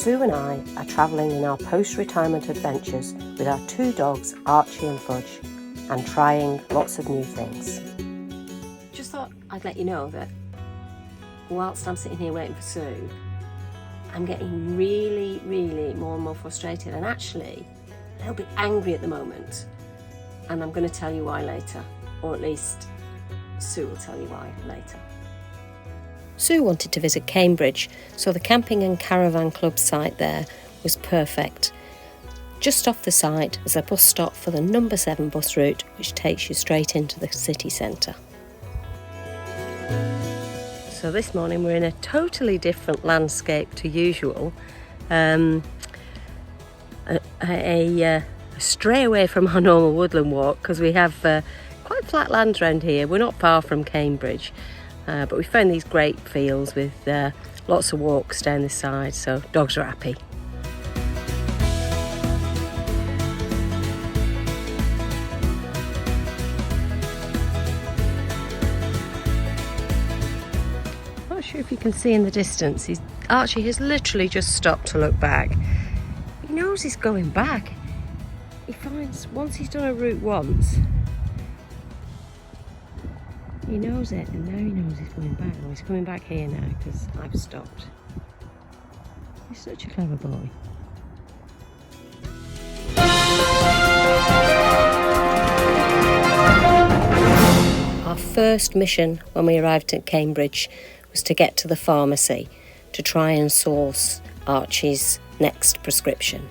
Sue and I are travelling in our post-retirement adventures with our two dogs, Archie and Fudge, and trying lots of new things. Just thought I'd let you know that whilst I'm sitting here waiting for Sue, I'm getting really more and more frustrated and actually a little bit angry at the moment. And I'm going to tell you why later, or at least Sue will tell you why later. Sue wanted to visit Cambridge, so the camping and caravan club site there was perfect. Just off the site is a bus stop for the number 7 bus route, which takes you straight into the city centre. So this morning we're in a totally different landscape to usual. A stray away from our normal woodland walk because we have quite flat lands around here. We're not far from Cambridge. But we found these great fields with lots of walks down the side, so dogs are happy. I'm not sure if you can see in the distance, Archie has literally just stopped to look back. He knows he's going back. He finds once he's done a route once, he knows it, and now he knows he's coming back. Well, he's coming back here now because I've stopped. He's such a clever boy. Our first mission when we arrived at Cambridge was to get to the pharmacy to try and source Archie's next prescription.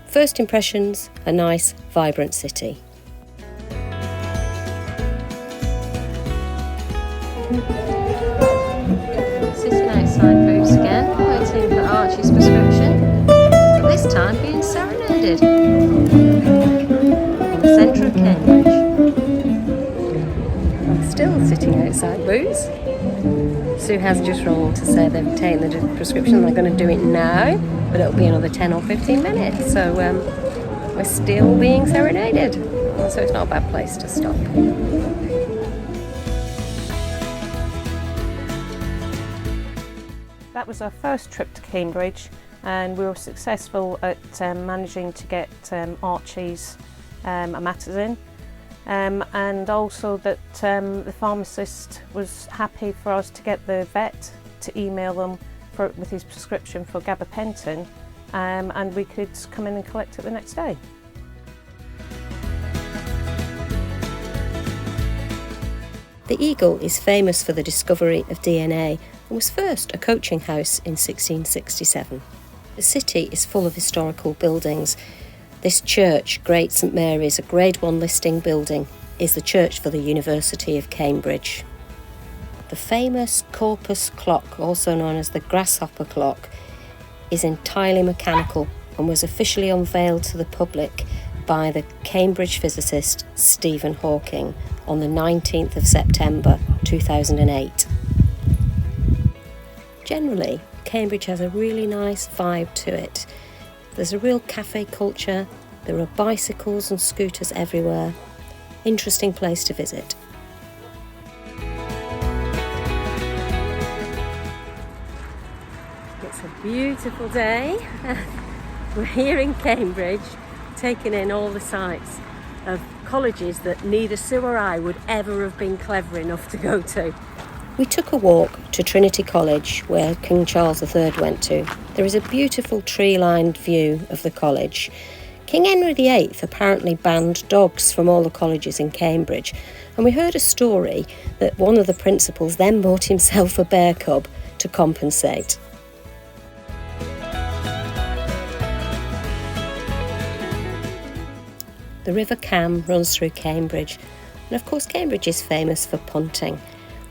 First impressions, a nice, vibrant city. Sitting outside booths again, waiting for Archie's prescription, but this time being serenaded in the centre of Cambridge. I'm still sitting outside booths. Sue has just rung to say they've taken the prescription and they're going to do it now, but it'll be another 10 or 15 minutes, so we're still being serenaded, so it's not a bad place to stop. That was our first trip to Cambridge, and we were successful at managing to get Archie's amantadine, and also that the pharmacist was happy for us to get the vet to email them with his prescription for Gabapentin, and we could come in and collect it the next day. The Eagle is famous for the discovery of DNA and was first a coaching house in 1667. The city is full of historical buildings. This church, Great St Mary's, a Grade 1 listing building, is the church for the University of Cambridge. The famous Corpus clock, also known as the Grasshopper clock, is entirely mechanical and was officially unveiled to the public by the Cambridge physicist Stephen Hawking on the 19th of September 2008. Generally, Cambridge has a really nice vibe to it. There's a real cafe culture, there are bicycles and scooters everywhere. Interesting place to visit. It's a beautiful day. We're here in Cambridge, taking in all the sights of colleges that neither Sue or I would ever have been clever enough to go to. We took a walk to Trinity College, where King Charles III went to. There is a beautiful tree-lined view of the college. King Henry VIII apparently banned dogs from all the colleges in Cambridge, and we heard a story that one of the principals then bought himself a bear cub to compensate. The River Cam runs through Cambridge, and of course Cambridge is famous for punting.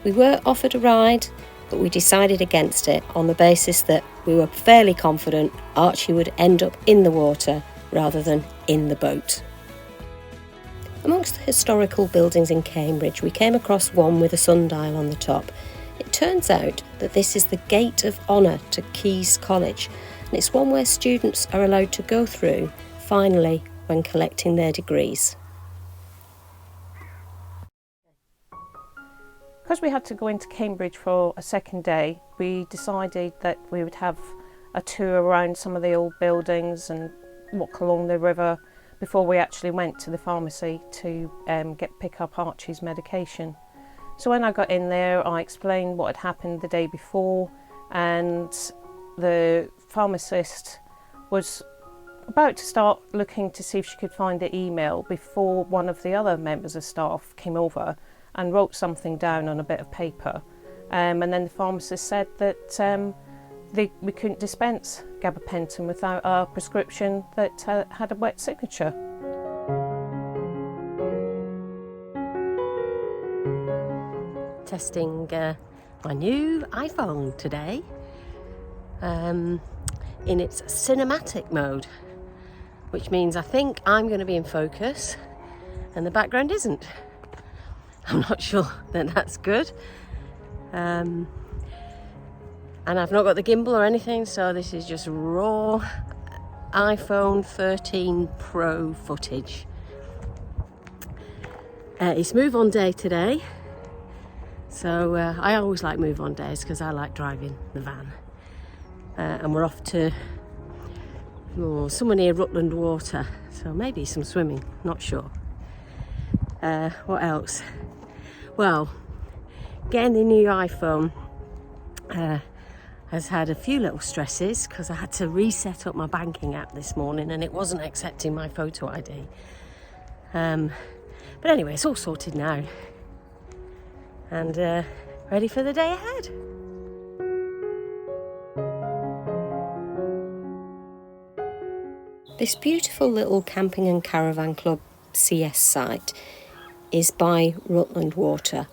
We were offered a ride, but we decided against it on the basis that we were fairly confident Archie would end up in the water rather than in the boat. Amongst the historical buildings in Cambridge, we came across one with a sundial on the top. It turns out that this is the Gate of Honour to Caius College, and it's one where students are allowed to go through, finally, when collecting their degrees. Because we had to go into Cambridge for a second day, we decided that we would have a tour around some of the old buildings and walk along the river before we actually went to the pharmacy to pick up Archie's medication. So when I got in there, I explained what had happened the day before, and the pharmacist was about to start looking to see if she could find the email before one of the other members of staff came over and wrote something down on a bit of paper. And then the pharmacist said that we couldn't dispense Gabapentin without a prescription that had a wet signature. Testing my new iPhone today in its cinematic mode, which means I think I'm going to be in focus and the background isn't. I'm not sure that that's good. And I've not got the gimbal or anything, so this is just raw iPhone 13 Pro footage. It's move on day today, so I always like move on days because I like driving the van. And we're off to somewhere near Rutland water, so maybe some swimming, not sure. What else? Well, getting the new iPhone has had a few little stresses because I had to reset up my banking app this morning and it wasn't accepting my photo ID. But anyway, it's all sorted now and ready for the day ahead. This beautiful little camping and caravan club CS site is by Rutland Water.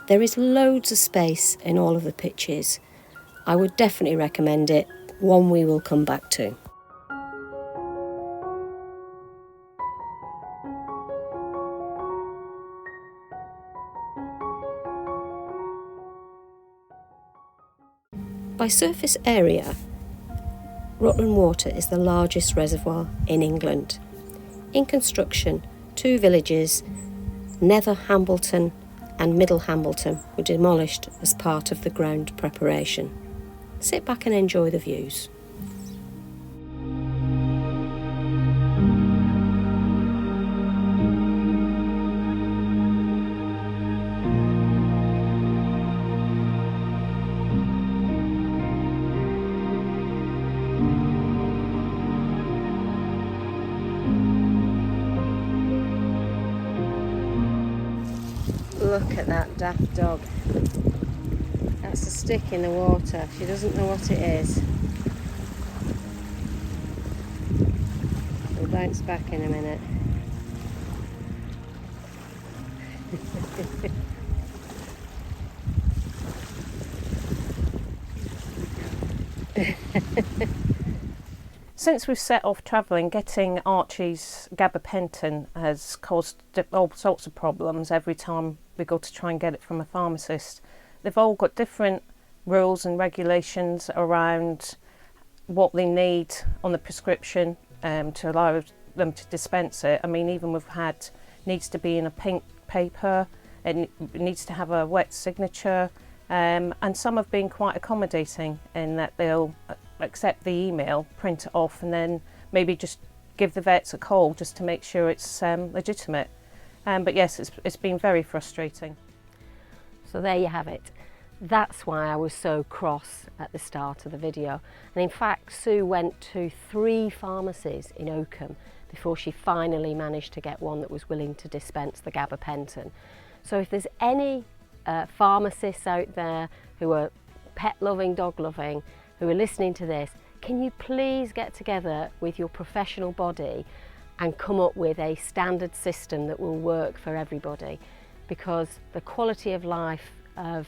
There is loads of space in all of the pitches. I would definitely recommend it, one we will come back to. By surface area, Rutland Water is the largest reservoir in England. In construction, two villages, Nether Hambleton and Middle Hambleton, were demolished as part of the ground preparation. Sit back and enjoy the views. Look at that daft dog. That's a stick in the water. She doesn't know what it is. We'll bounce back in a minute. Since we've set off travelling, getting Archie's Gabapentin has caused all sorts of problems every time we go to try and get it from a pharmacist. They've all got different rules and regulations around what they need on the prescription to allow them to dispense it. I mean, even we've had, needs to be in a pink paper, it needs to have a wet signature, and some have been quite accommodating in that they'll accept the email, print it off, and then maybe just give the vets a call just to make sure it's legitimate. But yes, it's been very frustrating. So there you have it. That's why I was so cross at the start of the video. And in fact, Sue went to 3 pharmacies in Oakham before she finally managed to get one that was willing to dispense the Gabapentin. So if there's any pharmacists out there who are pet-loving, dog-loving, who are listening to this, can you please get together with your professional body and come up with a standard system that will work for everybody? Because the quality of life of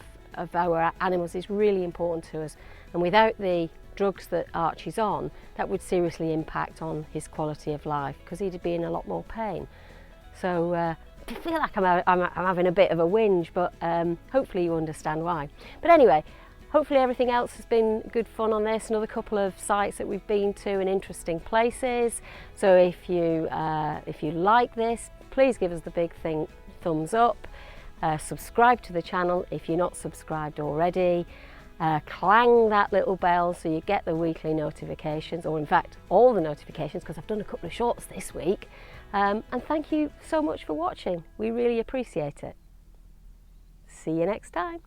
our animals is really important to us, and without the drugs that Archie's on, that would seriously impact on his quality of life because he'd be in a lot more pain. So I feel like I'm having a bit of a whinge, but hopefully you understand why. But anyway, hopefully everything else has been good fun on this. Another couple of sites that we've been to and interesting places. So if you like this, please give us the big thumbs up. Subscribe to the channel if you're not subscribed already. Clang that little bell so you get the weekly notifications, or in fact all the notifications, because I've done a couple of shorts this week. And thank you so much for watching. We really appreciate it. See you next time.